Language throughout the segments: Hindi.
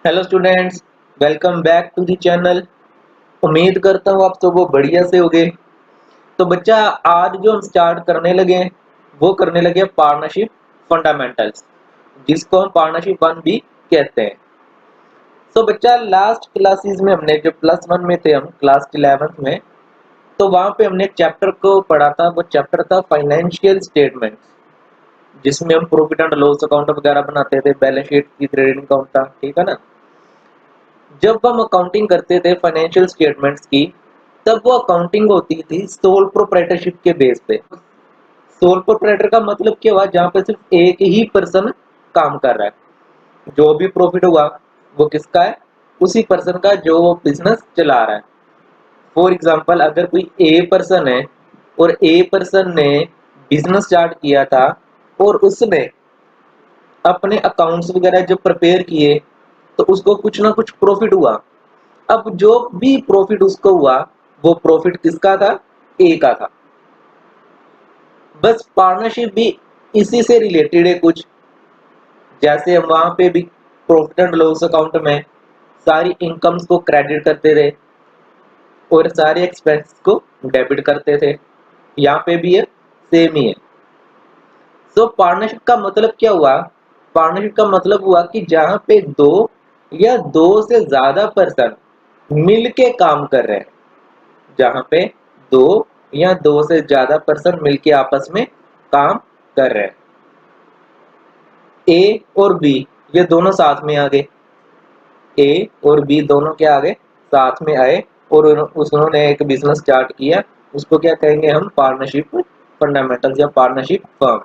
Hello students, welcome back to the channel. उम्मीद करता हूँ आप सब वो बढ़िया से होगे। तो बच्चा, आज जो हम स्टार्ट करने लगे हैं वो करने लगे पार्टनरशिप फंडामेंटल्स, जिसको हम पार्टनरशिप वन भी कहते हैं। तो बच्चा, लास्ट क्लासेस में हमने जो प्लस वन में थे, हम क्लास 11th में, तो वहाँ पे हमने एक चैप्टर को पढ़ा था। वो चैप्टर था फाइनेंशियल स्टेटमेंट्स, जिसमें हम प्रॉफिट एंड लॉस अकाउंट वगैरह बनाते थे, बैलेंस शीट की ट्रेडिंग अकाउंट था, ठीक है ना। जब हम अकाउंटिंग करते थे फाइनेंशियल स्टेटमेंट्स की, तब वो अकाउंटिंग होती थी सोल प्रोप्राइटरशिप के बेस पे। सोल प्रोप्राइटर का मतलब क्या हुआ? जहाँ पे सिर्फ एक ही पर्सन काम कर रहा है। जो भी प्रॉफिट हुआ वो किसका है? उसी पर्सन का, जो वो बिजनेस चला रहा है। फॉर एग्जाम्पल, अगर कोई ए पर्सन है और ए पर्सन ने बिजनेस स्टार्ट किया था और उसने अपने अकाउंट्स वगैरह जब प्रिपेयर किए तो उसको कुछ ना कुछ प्रॉफिट हुआ। अब जो भी प्रॉफिट उसको हुआ, वो प्रॉफिट किसका था? ए का था। बस पार्टनरशिप भी इसी से रिलेटेड है कुछ। जैसे हम वहां पे भी प्रॉफिट एंड लॉस अकाउंट में सारी इनकम्स को क्रेडिट करते थे और सारे एक्सपेंस को डेबिट करते थे। यहाँ पे भी है, सेम ही है। सो पार्टनरशिप का मतलब क्या हुआ? पार्टनरशिप का मतलब हुआ कि जहां पे दो या दो से ज्यादा पर्सन मिलके काम कर रहे हैं। जहां पे दो या दो से ज्यादा पर्सन मिलके आपस में काम कर रहे हैं। ए और बी, ये दोनों साथ में आ गए। ए और बी दोनों क्या आ गए? साथ में आए और उन्होंने एक बिजनेस स्टार्ट किया। उसको क्या कहेंगे हम? पार्टनरशिप फंडामेंटल्स या partnership firm.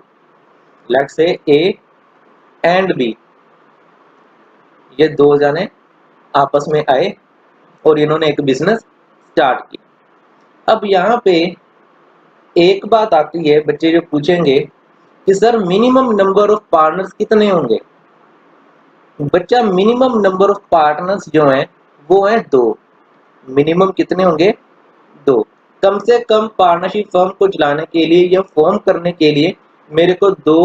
Let's say A and B, ये दो जने आपस में आए और इन्होंने एक बिजनेस स्टार्ट किया। अब यहाँ पे एक बात आती है, बच्चे जो पूछेंगे कि sir minimum number of partners कितने होंगे? बच्चा, मिनिमम नंबर ऑफ पार्टनर्स जो हैं वो हैं दो। मिनिमम कितने होंगे? दो। कम से कम पार्टनरशिप फर्म को चलाने के लिए या फॉर्म करने के लिए मेरे को दो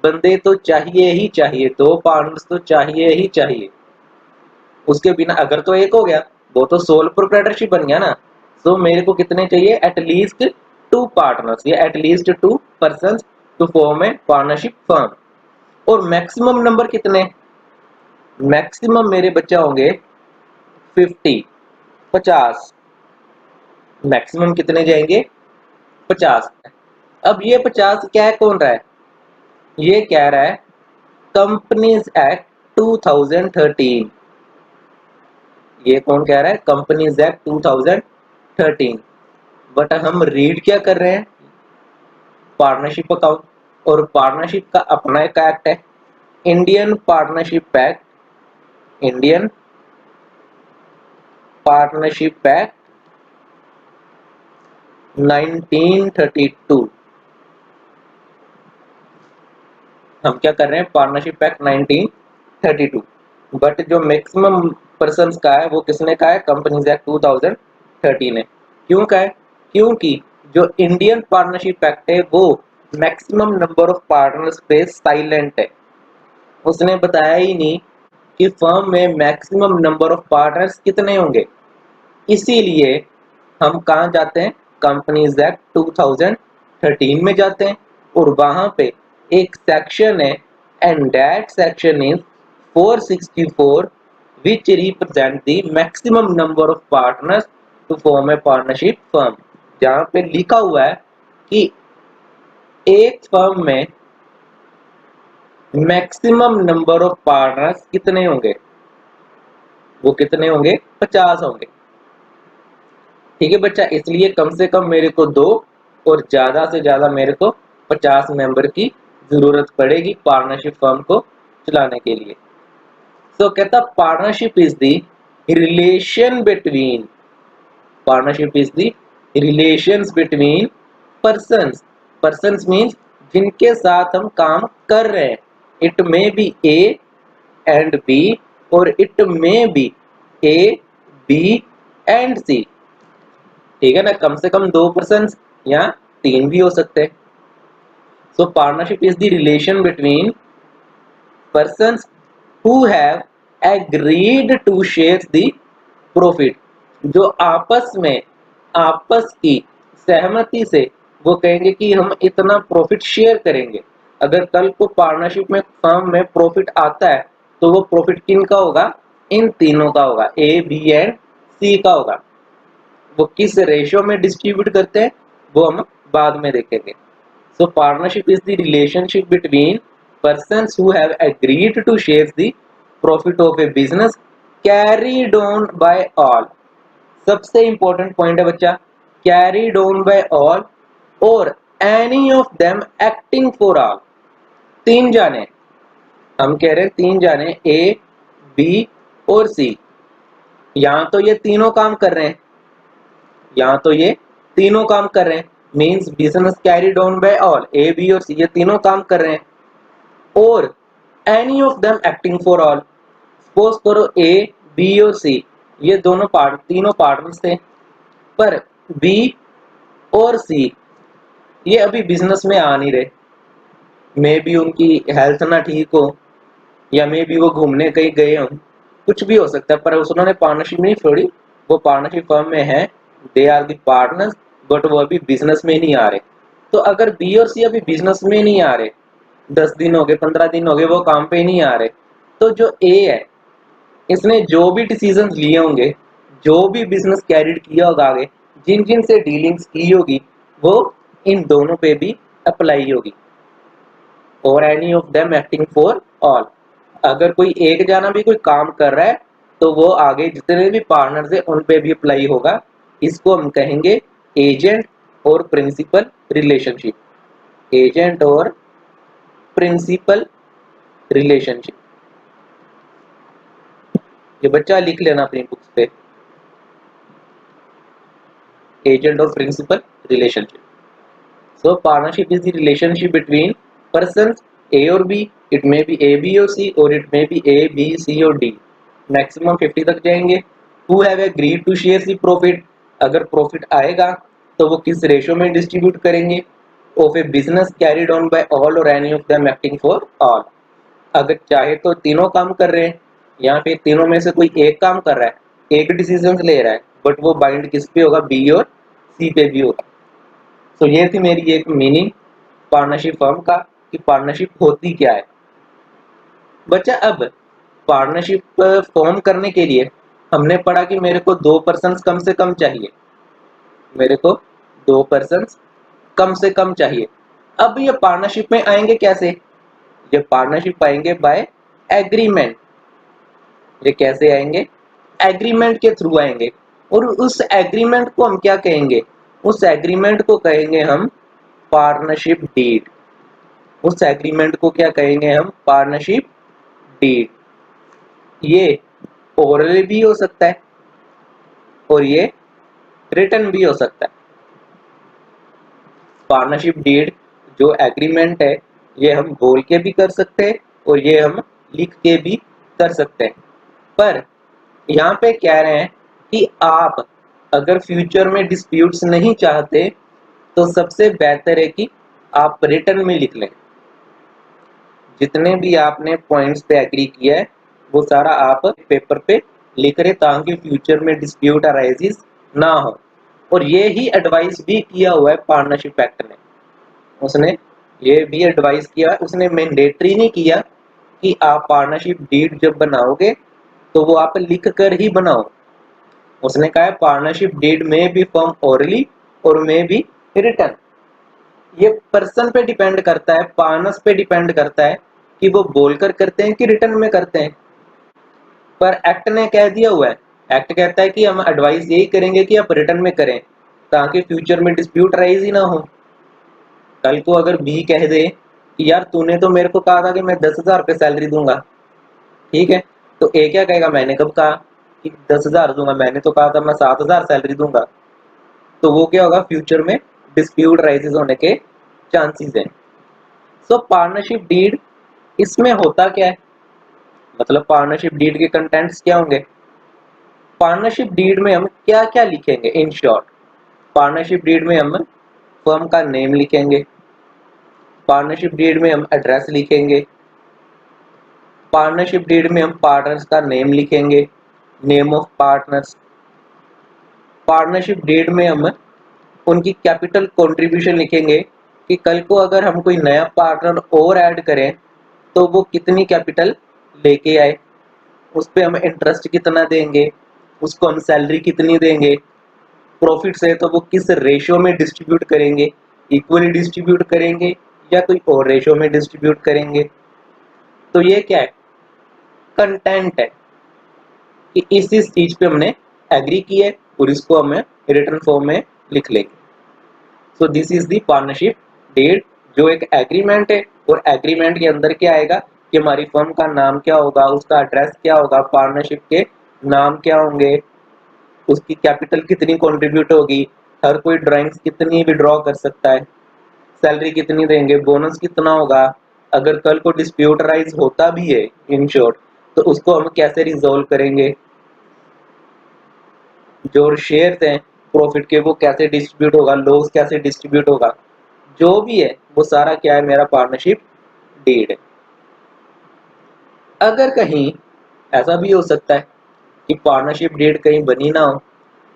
बंदे तो चाहिए ही चाहिए, दो पार्टनर्स तो चाहिए ही चाहिए। उसके बिना, अगर तो एक हो गया वो तो सोल प्रोप्राइटरशिप बन गया ना। तो मेरे को कितने चाहिए? एटलीस्ट टू पार्टनर्स या at least two person to form a partnership firm. और मैक्सिमम नंबर कितने? मैक्सिमम मेरे बच्चे होंगे 50, 50। मैक्सिमम कितने जाएंगे? 50। अब ये 50 क्या है, कौन रहा है? ये कह रहा है कंपनीज एक्ट 2013। ये कौन कह रहा है? Companies act 2013। बट हम रीड क्या कर रहे हैं? Partnership account. और पार्टनरशिप का अपना एक एक्ट है, Indian partnership act. Indian partnership act 1932। हम क्या कर रहे हैं? Partnership act 1932। बट जो मैक्सिमम पर्संस का है वो किसने का है? कंपनीज एक्ट 2013 है। क्यों का है? क्योंकि जो इंडियन पार्टनरशिप एक्ट है वो मैक्सिमम नंबर ऑफ पार्टनर्स पे साइलेंट है। उसने बताया ही नहीं कि फर्म में मैक्सिमम नंबर ऑफ पार्टनर्स कितने होंगे। इसीलिए हम कहाँ जाते हैं? कंपनीज एक्ट 2013 में जाते हैं और वहां पे एक सेक्शन है, and that section is 464, which represent the maximum number of partners to form a partnership firm. जहाँ पे लिखा हुआ है कि एक फर्म में मैक्सिमम नंबर ऑफ पार्टनर्स कितने होंगे? वो कितने होंगे? 50 होंगे। ठीक है बच्चा, इसलिए कम से कम मेरे को दो और ज्यादा से ज्यादा मेरे को 50 मेंबर की जरूरत पड़ेगी पार्टनरशिप फर्म को चलाने के लिए। तो कहता partnership is the relation between, partnership is the relations between persons. Persons means जिनके साथ हम काम कर रहे हैं। It may be A and B, और it may be A B and C. ठीक है ना, कम से कम दो पर्सन या तीन भी हो सकते हैं। So partnership is the relation between persons who have agreed to share the profit, जो आपस की सहमति से वो कहेंगे कि हम इतना प्रॉफिट शेयर करेंगे। अगर कल को पार्टनरशिप में फर्म में प्रॉफिट आता है तो वो प्रॉफिट किन का होगा, इन तीनों का होगा, ए बी एंड सी का होगा। वो किस रेशियो में डिस्ट्रीब्यूट करते हैं वो हम बाद में देखेंगे। सो partnership is the relationship between persons who have agreed to share the profit of a business carried on by all। सबसे इंपॉर्टेंट पॉइंट है बच्चा, carried on by all और any of them acting for all। तीन जाने, हम कह रहे हैं तीन जाने ए बी और सी, यहां तो ये तीनों काम कर रहे हैं, यहां तो ये तीनों काम कर रहे हैं, means business carried on by all, a b और सी ये तीनों काम कर रहे हैं। और any of them acting for all, suppose करो ए बी और सी ये तीनों पार्टनर्स थे, पर बी और सी ये अभी बिजनेस में आ नहीं रहे, मे बी उनकी हेल्थ ना ठीक हो या मे बी वो घूमने कहीं गए हों, कुछ भी हो सकता है, पर उन्होंने पार्टनरशिप नहीं छोड़ी, वो पार्टनरशिप फर्म में है, they are the partners, but वो अभी बिजनेस में नहीं आ रहे। तो अगर बी और सी अभी बिजनेस में नहीं आ रहे, 10 दिन हो गए 15 दिन हो गए वो काम पे नहीं आ रहे, तो जो ए है इसने जो भी डिसीजन लिए होंगे, जो भी बिजनेस कैरिड किया होगा आगे, जिन जिन से डीलिंग्स की होगी वो इन दोनों पे भी अप्लाई होगी। और any of them acting for all, अगर कोई एक जाना भी कोई काम कर रहा है तो वो आगे जितने भी पार्टनर्स है उन पे भी अप्लाई होगा। इसको हम कहेंगे एजेंट और प्रिंसिपल रिलेशनशिप, एजेंट और प्रिंसिपल रिलेशनशिप। ये बच्चा लिख लेना अपनी बुक्स पे, agent or principal relationship। So partnership is the relationship between persons A or B, it may be A, B or C or it may be A, B, C or D, maximum 50 तक जाएंगे। Who have agreed to share the profit, अगर प्रॉफिट आएगा तो वो किस रेशियो में डिस्ट्रीब्यूट करेंगे, of a business carried on by all or any of them acting for all। अगर चाहे तो तीनों काम कर रहे हैं, यहाँ पे तीनों में से कोई एक काम कर रहा है, एक डिसीजन ले रहा है, बट वो बाइंड किस पे होगा, बी और सी पे भी होगा। तो ये थी मेरी एक मीनिंग पार्टनरशिप फर्म का कि पार्टनरशिप होती क्या है। बच्चा अब पार्टनरशिप फॉर्म करने के लिए हमने पढ़ा कि मेरे को 2 पर्सन कम से कम चाहिए, मेरे को 2 पर्सन कम से कम चाहिए। अब ये पार्टनरशिप में आएंगे कैसे, ये पार्टनरशिप आएंगे बाय एग्रीमेंट। ये कैसे आएंगे, एग्रीमेंट के थ्रू आएंगे। और उस एग्रीमेंट को हम क्या कहेंगे, उस एग्रीमेंट को कहेंगे हम पार्टनरशिप डीड। उस एग्रीमेंट को क्या कहेंगे हम, पार्टनरशिप डीड। ये ओरल भी हो सकता है और ये रिटन भी हो सकता है। पार्टनरशिप डीड जो एग्रीमेंट है ये हम बोल के भी कर सकते हैं और ये हम लिख के भी कर सकते हैं। पर यहाँ पे कह रहे हैं कि आप अगर फ्यूचर में डिस्प्यूट्स नहीं चाहते तो सबसे बेहतर है कि आप रिटन में लिख लें। जितने भी आपने पॉइंट्स पे एग्री किया है वो सारा आप पेपर पे लिख रहे ताकि फ्यूचर में डिस्प्यूट अराइजेस ना हो। और ये ही एडवाइस भी किया हुआ है पार्टनरशिप एक्ट ने, उसने ये भी एडवाइस किया, उसने मैंडेटरी नहीं किया कि आप पार्टनरशिप डीड जब बनाओगे तो वो आप लिख कर ही बनाओ। उसने कहा है पार्टनरशिप डीड में भी फॉर्म ओरली और में भी रिटन। ये पर्सन पे डिपेंड करता है, पार्टनर्स पे डिपेंड करता है कि वो बोलकर करते हैं कि रिटन में करते हैं। पर एक्ट ने कह दिया हुआ है, एक्ट कहता है कि हम एडवाइस यही करेंगे कि आप रिटन में करें ताकि फ्यूचर में डिस्प्यूट राइज ही ना हो। कल को अगर बी कह दे कि यार तूने तो मेरे को कहा था कि मैं 10,000 रुपये सैलरी दूंगा, ठीक है, तो ए क्या कहेगा, मैंने कब कहा कि 10,000 दूंगा, मैंने तो कहा था मैं 7,000 सैलरी दूंगा। तो वो क्या होगा, फ्यूचर में डिस्प्यूट राइजेस होने के चांसेस हैं। सो पार्टनरशिप डीड इसमें होता क्या है, मतलब पार्टनरशिप डीड के कंटेंट्स क्या होंगे, पार्टनरशिप डीड में हम क्या क्या लिखेंगे। इन शॉर्ट पार्टनरशिप डीड में हम फर्म का नेम लिखेंगे, पार्टनरशिप डीड में हम एड्रेस लिखेंगे, पार्टनरशिप डीड में हम पार्टनर्स का नेम लिखेंगे, name of partners. Partnership deed में हम उनकी कैपिटल कंट्रीब्यूशन लिखेंगे कि कल को अगर हम कोई नया पार्टनर और ऐड करें तो वो कितनी कैपिटल लेके आए, उस पर हम इंटरेस्ट कितना देंगे, उसको हम सैलरी कितनी देंगे, प्रॉफिट्स है तो वो किस रेशियो में डिस्ट्रीब्यूट करेंगे, इक्वली डिस्ट्रीब्यूट करेंगे या कोई और रेशियो में डिस्ट्रीब्यूट करेंगे। तो ये क्या है, कंटेंट है कि इस चीज पे हमने एग्री किया है और इसको हमें रिटर्न फॉर्म में लिख लेंगे। So this is the partnership deed, जो एक एग्रीमेंट है और एग्रीमेंट के अंदर क्या आएगा कि हमारी फर्म का नाम क्या होगा, उसका एड्रेस क्या होगा, पार्टनरशिप के नाम क्या होंगे, उसकी कैपिटल कितनी कंट्रीब्यूट होगी, हर कोई ड्राइंग्स कितनी विड्रॉ कर सकता है, सैलरी कितनी देंगे, बोनस कितना होगा, अगर कल को डिस्प्यूट राइज होता भी है इन शॉर्ट तो उसको हम कैसे रिजोल्व करेंगे, जो शेयर्स हैं प्रॉफिट के वो कैसे डिस्ट्रीब्यूट होगा, लॉस कैसे डिस्ट्रीब्यूट होगा, जो भी है वो सारा क्या है, मेरा पार्टनरशिप डीड है। अगर कहीं ऐसा भी हो सकता है कि पार्टनरशिप डीड कहीं बनी ना हो,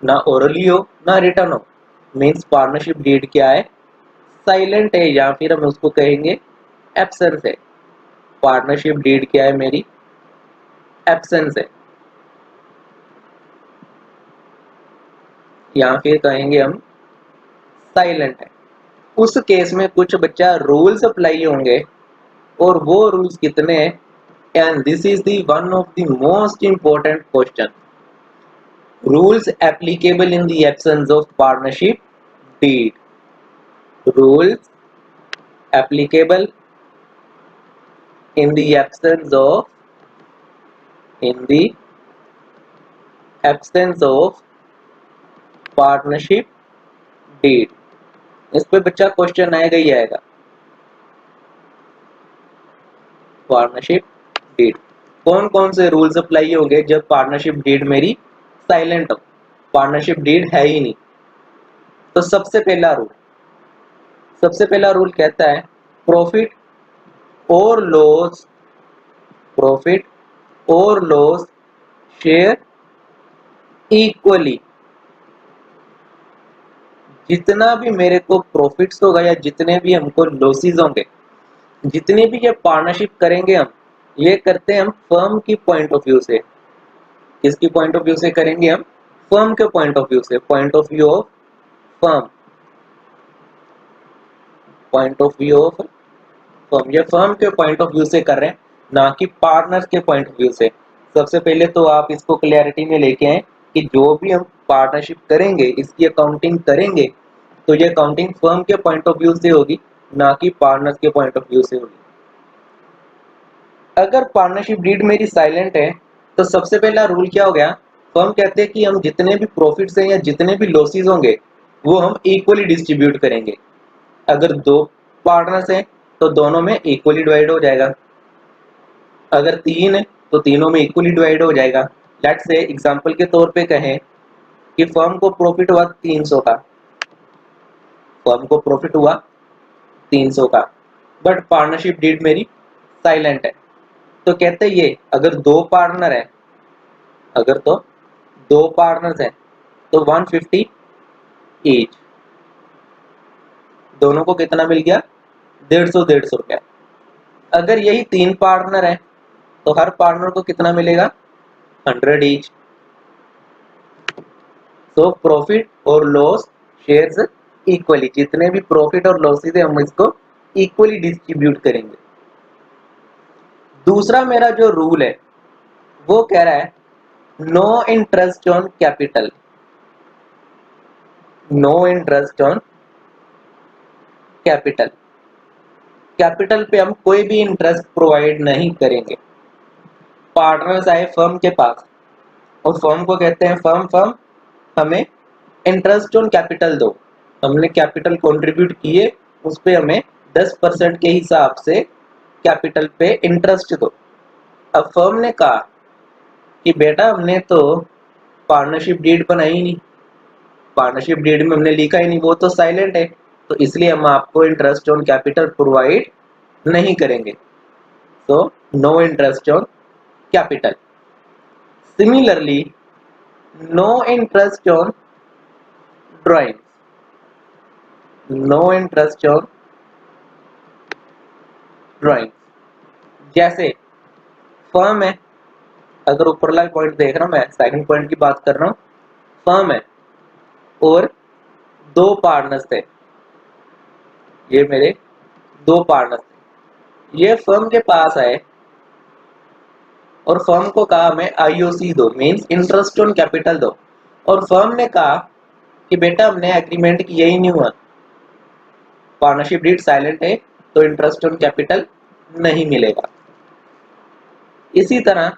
ना ओरली हो ना रिटर्न हो, मीन्स पार्टनरशिप डीड क्या है, साइलेंट है या फिर हम उसको कहेंगे एब्सेंस है। पार्टनरशिप डीड क्या है मेरी, एब्सेंस है, या फिर कहेंगे हम साइलेंट है। उस केस में कुछ बच्चा रूल्स अप्लाई होंगे और वो रूल्स कितने हैं, and this is the one of the most important question, rules applicable in the absence of partnership deed, rules applicable in the absence of partnership deed. इस पे बच्चा क्वेश्चन आएगा ही आएगा, पार्टनरशिप डीड कौन कौन से रूल्स अप्लाई होंगे जब पार्टनरशिप डीड मेरी साइलेंट हो, पार्टनरशिप डीड है ही नहीं। तो सबसे पहला रूल कहता है प्रॉफिट और लॉस, प्रॉफिट और लॉस शेयर इक्वली। जितना भी मेरे को प्रॉफिट्स होगा या जितने भी हमको लॉसेस होंगे, जितने भी ये पार्टनरशिप करेंगे हम, ये करते हैं हम फर्म की पॉइंट ऑफ व्यू से। किसकी पॉइंट ऑफ व्यू से करेंगे हम, फर्म के पॉइंट ऑफ व्यू से, point of view of firm, point of view of firm, ये फर्म के पॉइंट ऑफ व्यू से कर रहे हैं, ना कि पार्टनर के पॉइंट ऑफ व्यू से। सबसे पहले तो आप इसको क्लैरिटी में लेके आए कि जो भी हम पार्टनरशिप करेंगे, इसकी अकाउंटिंग करेंगे तो ये अकाउंटिंग फर्म के पॉइंट ऑफ व्यू से होगी, ना कि पार्टनर के पॉइंट ऑफ व्यू से होगी। अगर पार्टनरशिप डीड मेरी साइलेंट है तो सबसे पहला रूल क्या हो गया, फर्म कहते हैं कि हम जितने भी प्रॉफिट्स हैं या जितने भी लॉसेस होंगे वो हम इक्वली डिस्ट्रीब्यूट करेंगे। अगर दो पार्टनर्स हैं तो दोनों में इक्वली डिवाइड हो जाएगा, अगर तीन है तो तीनों में इक्वली डिवाइड हो जाएगा। लेट्स से एग्जांपल के तौर पे कहें कि फर्म को प्रॉफिट हुआ 300 का, फर्म को प्रॉफिट हुआ 300 का, बट पार्टनरशिप डीड मेरी साइलेंट है। तो कहते ये अगर दो पार्टनर है, अगर तो दो पार्टनर्स हैं तो 150 ईच, दोनों को कितना मिल गया, 150 रुपया। अगर यही तीन पार्टनर है तो हर पार्टनर को कितना मिलेगा, 100 ईच। तो प्रॉफिट और लॉस शेयर्स इक्वली, जितने भी प्रॉफिट और लॉसेस है हम इसको इक्वली डिस्ट्रीब्यूट करेंगे। दूसरा मेरा जो रूल है वो कह रहा है no interest on capital, no interest on capital, capital पे हम कोई भी इंटरेस्ट प्रोवाइड नहीं करेंगे। पार्टनर्स आए फर्म के पास और फर्म को कहते हैं फर्म हमें इंटरेस्ट ऑन कैपिटल दो, हमने कैपिटल कंट्रीब्यूट किए, उस पे हमें 10% के हिसाब से कैपिटल पे इंटरेस्ट दो। अब फर्म ने कहा कि बेटा हमने तो पार्टनरशिप डीड बनाई ही नहीं, पार्टनरशिप डीड में हमने लिखा ही नहीं, वो तो साइलेंट है, तो इसलिए हम आपको इंटरेस्ट ऑन कैपिटल प्रोवाइड नहीं करेंगे। तो no interest on capital. Similarly, no interest on drawings, no interest on drawings. जैसे फर्म है, अगर ऊपर वाला पॉइंट देख रहा हूं, मैं सेकंड पॉइंट की बात कर रहा हूं। फर्म है और दो पार्टनर्स थे, ये मेरे दो पार्टनर्स थे। ये फर्म के पास आए और फर्म को कहा हमें आईओसी दो, मींस इंटरेस्ट ऑन कैपिटल दो। और फर्म ने कहा कि बेटा हमने एग्रीमेंट किया ही नहीं हुआ, पार्टनरशिप डीड साइलेंट है, तो इंटरेस्ट ऑन कैपिटल नहीं मिलेगा। इसी तरह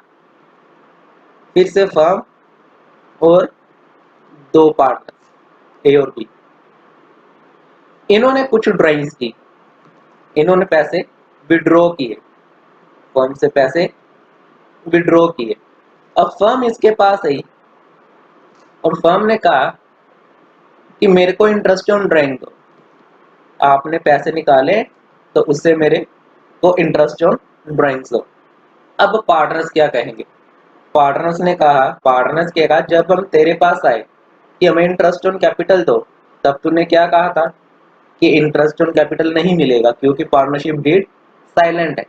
फिर से फर्म और दो पार्टनर ए और बी, इन्होंने कुछ ड्राइंग्स की, इन्होंने पैसे विड्रॉ किए, फर्म से पैसे विड्रॉ किए। अब फर्म इसके पास आई और फर्म ने कहा कि मेरे को इंटरेस्ट ऑन ड्राइंग दो, आपने पैसे निकाले तो उससे मेरे को इंटरेस्ट ऑन ड्राइंग्स दो। अब पार्टनर्स क्या कहेंगे? पार्टनर्स ने कहा, पार्टनर्स क्या कहा, जब हम तेरे पास आए कि हमें इंटरेस्ट ऑन कैपिटल दो, तब तूने क्या कहा था कि इंटरेस्ट ऑन कैपिटल नहीं मिलेगा क्योंकि पार्टनरशिप डीड साइलेंट है।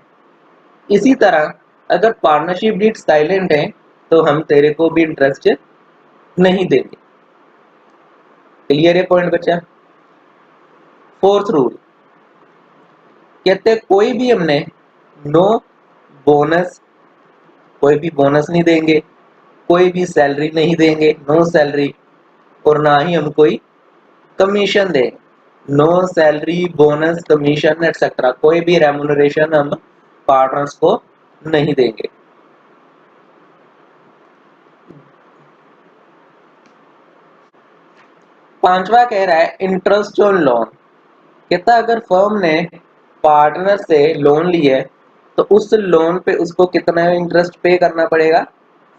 इसी तरह अगर पार्टनरशिप डीड साइलेंट है तो हम तेरे को भी इंटरेस्ट नहीं देंगे। क्लियर है पॉइंट बच्चा? फोर्थ रूल कहते हैं कोई भी हमने नो बोनस, कोई भी बोनस नहीं देंगे, कोई भी सैलरी नहीं देंगे, नो सैलरी, और ना ही हम कोई कमीशन देंगे। No salary, bonus, commission etcetera, कोई भी रेम्युनरेशन हम पार्टनर्स को नहीं देंगे। पांचवा कह रहा है इंटरेस्ट ऑन लोन। कहता अगर फर्म ने पार्टनर से लोन लिया है तो उस लोन पे उसको कितना इंटरेस्ट पे करना पड़ेगा?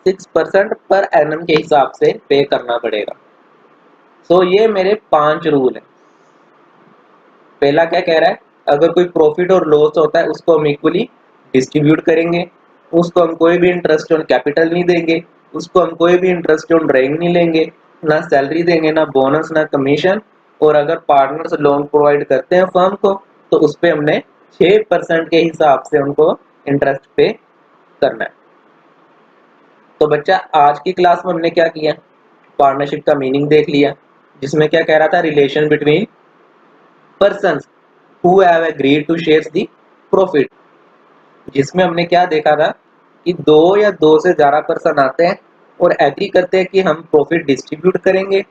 6% पर एनम के हिसाब से पे करना पड़ेगा। सो ये मेरे 5 रूल है। पहला क्या कह रहा है, अगर कोई प्रॉफिट और लॉस होता है उसको हम इक्वली डिस्ट्रीब्यूट करेंगे, उसको हम कोई भी इंटरेस्ट ऑन कैपिटल नहीं देंगे, उसको हम कोई भी इंटरेस्ट ऑन ड्राइंग नहीं लेंगे, ना सैलरी देंगे, ना बोनस, ना कमीशन। और अगर पार्टनर्स लोन प्रोवाइड करते हैं फर्म को तो उस पर हमने 6% के हिसाब से उनको इंटरेस्ट पे करना है। तो बच्चा आज की क्लास में हमने क्या किया, पार्टनरशिप का मीनिंग देख लिया, जिसमें क्या कह रहा था, relation between persons who have agreed to share the profit, जिसमें हमने क्या देखा था कि दो या दो से ज्यादा पर्सन आते हैं और एग्री करते हैं कि हम प्रॉफिट डिस्ट्रीब्यूट करेंगे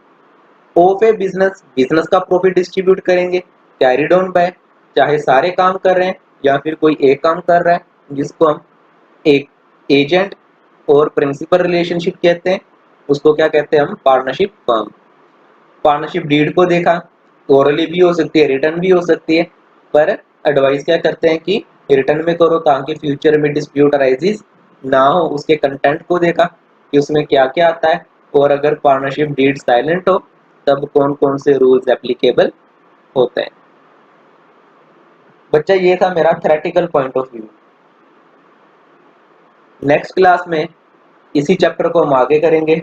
ऑफ ए बिजनेस, बिजनेस का प्रॉफिट डिस्ट्रीब्यूट करेंगे कैरिड ऑन बाय, चाहे सारे काम कर रहे हैं या फिर कोई एक काम कर रहा है, जिसको हम एक एजेंट और प्रिंसिपल रिलेशनशिप कहते हैं, उसको क्या कहते हैं हम, पार्टनरशिप फर्म। पार्टनरशिप डीड को देखा, ओरली भी हो सकती है, रिटर्न भी हो सकती है, पर एडवाइस क्या करते हैं कि रिटर्न में करो ताकि फ्यूचर में डिस्प्यूट अराइजेस ना हो। उसके कंटेंट को देखा कि उसमें क्या क्या आता है, और अगर पार्टनरशिप डीड साइलेंट हो तब कौन कौन से रूल्स एप्लीकेबल होते हैं। बच्चा ये था मेरा theoretical point of view. Next class में इसी चैप्टर को हम आगे करेंगे,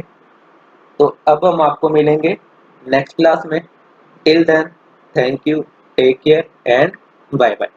तो अब हम आपको मिलेंगे नेक्स्ट क्लास में। Till then, thank you, take care and bye bye.